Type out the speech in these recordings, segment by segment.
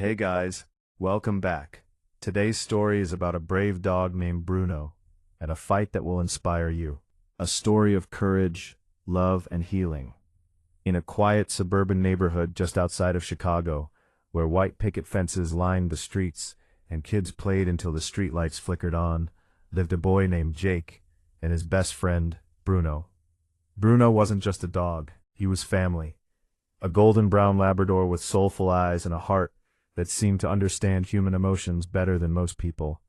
Hey guys, welcome back. Today's story is about a brave dog named Bruno and a fight that will inspire you. A story of courage, love, and healing. In a quiet suburban neighborhood just outside of Chicago, where white picket fences lined the streets and kids played until the streetlights flickered on, lived a boy named Jake and his best friend, Bruno. Bruno wasn't just a dog, he was family. A golden brown Labrador with soulful eyes and a heart that seemed to understand human emotions better than most people.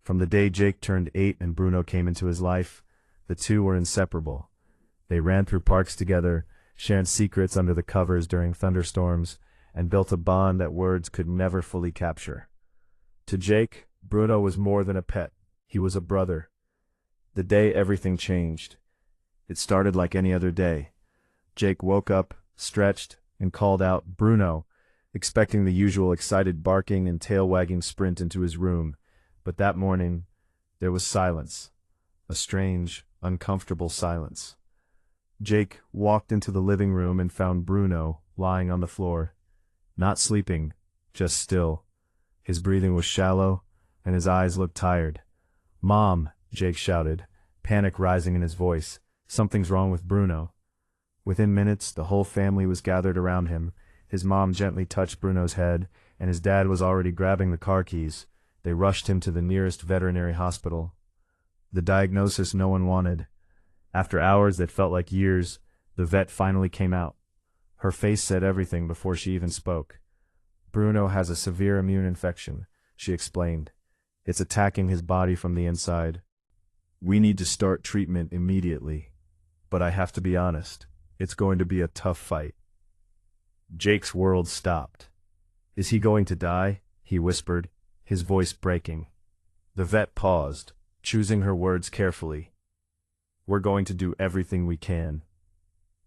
From the day Jake turned 8 and Bruno came into his life, the two were inseparable. They ran through parks together, shared secrets under the covers during thunderstorms, and built a bond that words could never fully capture. To Jake, Bruno was more than a pet. He was a brother. The day everything changed. It started like any other day. Jake woke up, stretched, and called out, "Bruno," expecting the usual excited barking and tail-wagging sprint into his room. But that morning, there was silence. A strange, uncomfortable silence. Jake walked into the living room and found Bruno lying on the floor. Not sleeping, just still. His breathing was shallow, and his eyes looked tired. "Mom," Jake shouted, panic rising in his voice. "Something's wrong with Bruno." Within minutes, the whole family was gathered around him. His mom gently touched Bruno's head, and his dad was already grabbing the car keys. They rushed him to the nearest veterinary hospital. The diagnosis no one wanted. After hours that felt like years, the vet finally came out. Her face said everything before she even spoke. "Bruno has a severe immune infection," she explained. "It's attacking his body from the inside. We need to start treatment immediately. But I have to be honest, it's going to be a tough fight." Jake's world stopped. "Is he going to die?" he whispered, his voice breaking. The vet paused, choosing her words carefully. "We're going to do everything we can."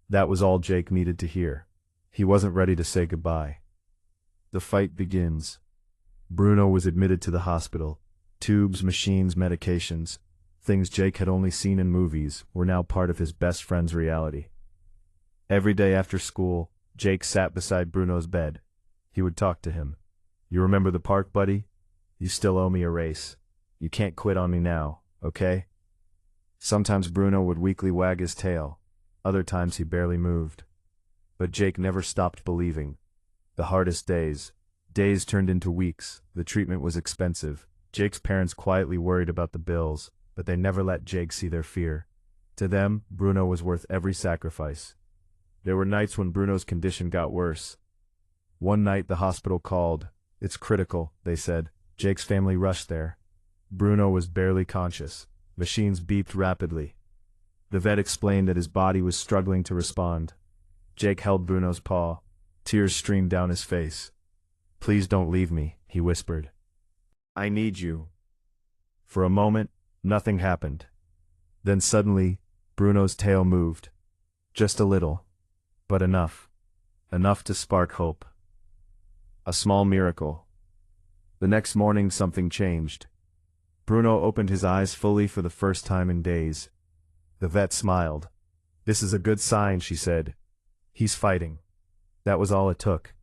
That was all Jake needed to hear. He wasn't ready to say goodbye. The fight begins. Bruno was admitted to the hospital. Tubes, machines, medications. Things Jake had only seen in movies were now part of his best friend's reality. Every day after school, Jake sat beside Bruno's bed. He would talk to him. "You remember the park, buddy? You still owe me a race. You can't quit on me now, okay?" Sometimes Bruno would weakly wag his tail. Other times he barely moved. But Jake never stopped believing. The hardest days turned into weeks. The treatment was expensive. Jake's parents quietly worried about the bills, but they never let Jake see their fear. To them, Bruno was worth every sacrifice. There were nights when Bruno's condition got worse. One night the hospital called. "It's critical," they said. Jake's family rushed there. Bruno was barely conscious. Machines beeped rapidly. The vet explained that his body was struggling to respond. Jake held Bruno's paw. Tears streamed down his face. "Please don't leave me," he whispered. "I need you." For a moment, nothing happened. Then suddenly, Bruno's tail moved. Just a little. But enough. Enough to spark hope. A small miracle. The next morning something changed. Bruno opened his eyes fully for the first time in days. The vet smiled. "This is a good sign," she said. "He's fighting." That was all it took.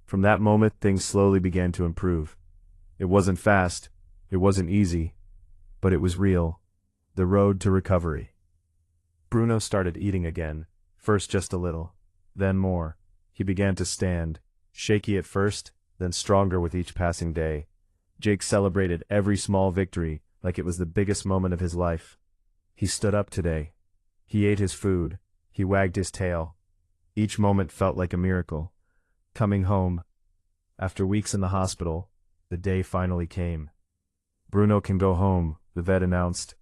From that moment things slowly began to improve. It wasn't fast, it wasn't easy, but it was real. The road to recovery. Bruno started eating again, first just a little. Then more. He began to stand, shaky at first, then stronger with each passing day. Jake celebrated every small victory like it was the biggest moment of his life. He stood up today. He ate his food. He wagged his tail. Each moment felt like a miracle. Coming home. After weeks in the hospital, the day finally came. "Bruno can go home," the vet announced.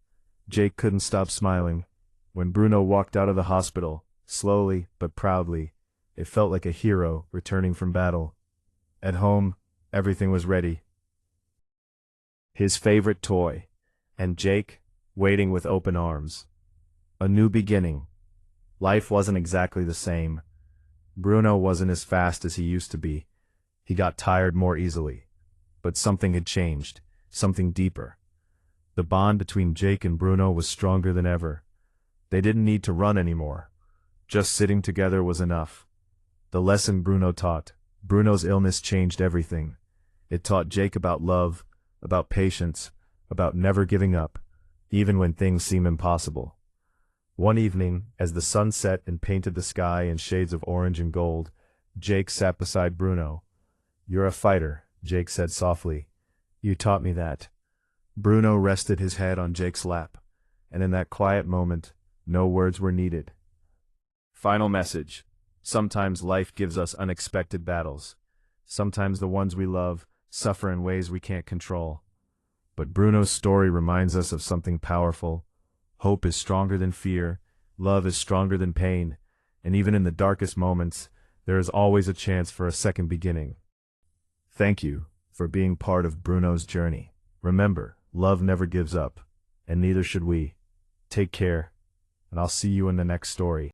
Jake couldn't stop smiling. When Bruno walked out of the hospital, slowly but proudly, it felt like a hero returning from battle. At home, everything was ready. His favorite toy, and Jake, waiting with open arms. A new beginning. Life wasn't exactly the same. Bruno wasn't as fast as he used to be. He got tired more easily. But something had changed, something deeper. The bond between Jake and Bruno was stronger than ever. They didn't need to run anymore. Just sitting together was enough. The lesson Bruno taught. Bruno's illness changed everything. It taught Jake about love, about patience, about never giving up, even when things seem impossible. One evening, as the sun set and painted the sky in shades of orange and gold, Jake sat beside Bruno. "You're a fighter," Jake said softly. "You taught me that." Bruno rested his head on Jake's lap, and in that quiet moment, no words were needed. Final message. Sometimes life gives us unexpected battles. Sometimes the ones we love suffer in ways we can't control. But Bruno's story reminds us of something powerful. Hope is stronger than fear, love is stronger than pain, and even in the darkest moments, there is always a chance for a second beginning. Thank you for being part of Bruno's journey. Remember, love never gives up, and neither should we. Take care, and I'll see you in the next story.